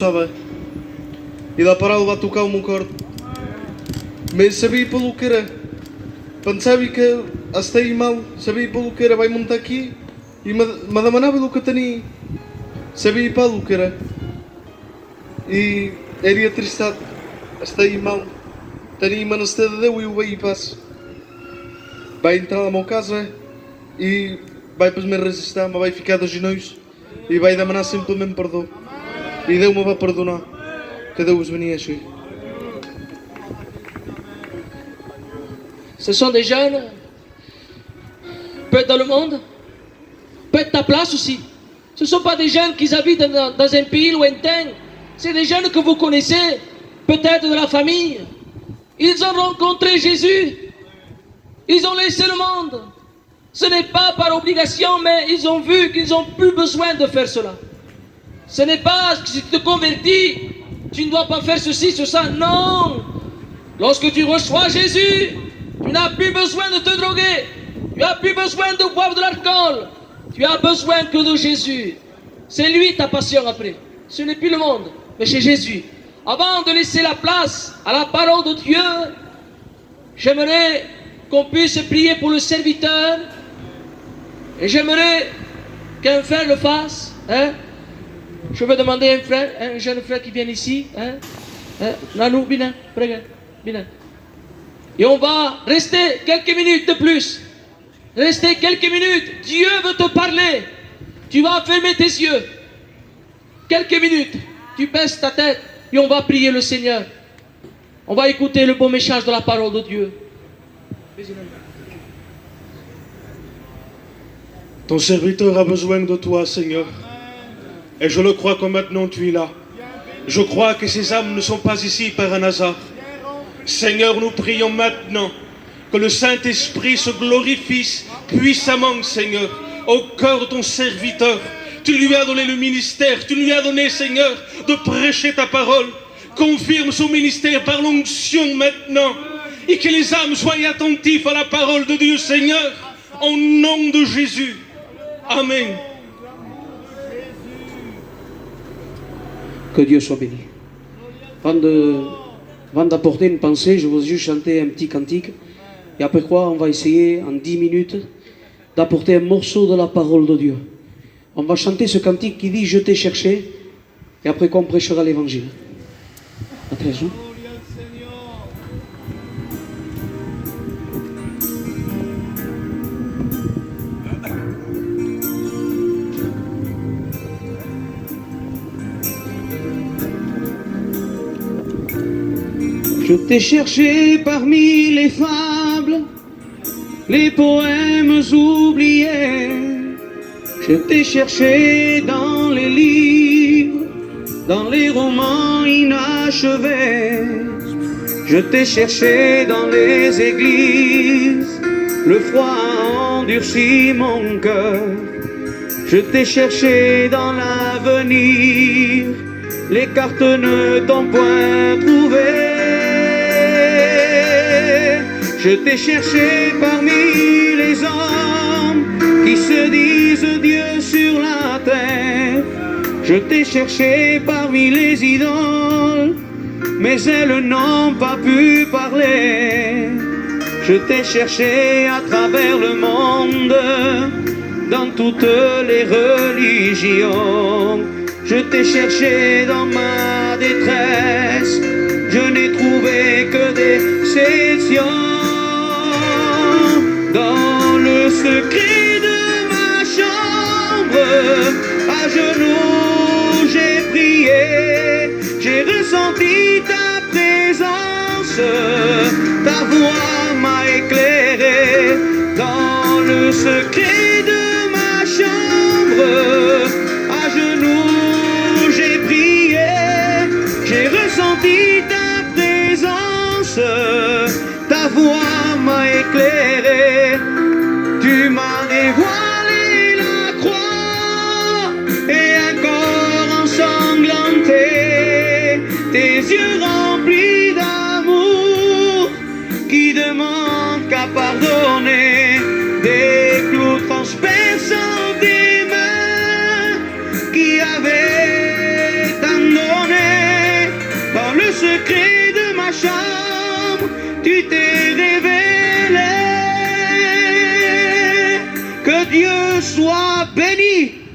sabe? E la paraula va tocar o meu cor. Mas sabia pelo que era. Pensava que estava mal, sabia pelo que era. Vai montar aqui e me demanava o que tinha. Sabia pelo que era. E era tristado. Estava mal. Tinha menester de Deus e o vai e passo. Vai entrar na minha casa e vai para me resistir, mas vai ficar de genolhos e vai demanar simplesmente perdão. E Deus me vai perdonar. Que Deus venha cheio. Ce sont des jeunes, peut-être dans le monde, peut-être ta place aussi. Ce ne sont pas des jeunes qui habitent dans un pays lointain. C'est des jeunes que vous connaissez, peut-être de la famille. Ils ont rencontré Jésus. Ils ont laissé le monde. Ce n'est pas par obligation, mais ils ont vu qu'ils n'ont plus besoin de faire cela. Ce n'est pas que si tu te convertis, tu ne dois pas faire ceci, ça. Non. Lorsque tu reçois Jésus, tu n'as plus besoin de te droguer. Tu n'as plus besoin de boire de l'alcool. Tu as besoin que de Jésus. C'est lui ta passion après. Ce n'est plus le monde, mais c'est Jésus. Avant de laisser la place à la parole de Dieu, j'aimerais qu'on puisse prier pour le serviteur. Et j'aimerais qu'un frère le fasse. Hein? Je vais demander à un frère, un jeune frère qui vient ici. Nanou, bien, bien. Et on va rester quelques minutes de plus. Rester quelques minutes. Dieu veut te parler. Tu vas fermer tes yeux. Quelques minutes. Tu baisses ta tête et on va prier le Seigneur. On va écouter le beau message de la parole de Dieu. Ton serviteur a besoin de toi, Seigneur. Et je le crois que maintenant tu es là. Je crois que ces âmes ne sont pas ici par un hasard. Seigneur, nous prions maintenant que le Saint-Esprit se glorifie puissamment, Seigneur, au cœur de ton serviteur. Tu lui as donné le ministère, tu lui as donné, Seigneur, de prêcher ta parole. Confirme son ministère par l'onction maintenant. Et que les âmes soient attentives à la parole de Dieu, Seigneur, au nom de Jésus. Amen. Que Dieu soit béni. Avant d'apporter une pensée, je vais juste chanter un petit cantique. Et après quoi, on va essayer en 10 minutes d'apporter un morceau de la parole de Dieu. On va chanter ce cantique qui dit « Je t'ai cherché » et après quoi on prêchera l'évangile. Attention. Je t'ai cherché parmi les fables, les poèmes oubliés. Je t'ai cherché dans les livres, dans les romans inachevés. Je t'ai cherché dans les églises, le froid a endurci mon cœur. Je t'ai cherché dans l'avenir, les cartes ne t'ont point trouvé. Je t'ai cherché parmi les hommes qui se disent Dieu sur la terre. Je t'ai cherché parmi les idoles, mais elles n'ont pas pu parler. Je t'ai cherché à travers le monde, dans toutes les religions. Je t'ai cherché dans ma détresse, je n'ai trouvé que déception. Dans le secret de ma chambre, à genoux j'ai prié, j'ai ressenti ta présence, ta voix m'a éclairé. Dans le secret de ma chambre, à genoux j'ai prié, j'ai ressenti ta présence, ta voix m'a éclairé. Tu m'as dévoilé la croix et un corps ensanglanté, tes yeux remplis d'amour qui demandent qu'à pardonner, des clous transperçant des mains qui avaient tant donné. secrets de ma chambre, tu t'es révélé. Que Dieu soit béni.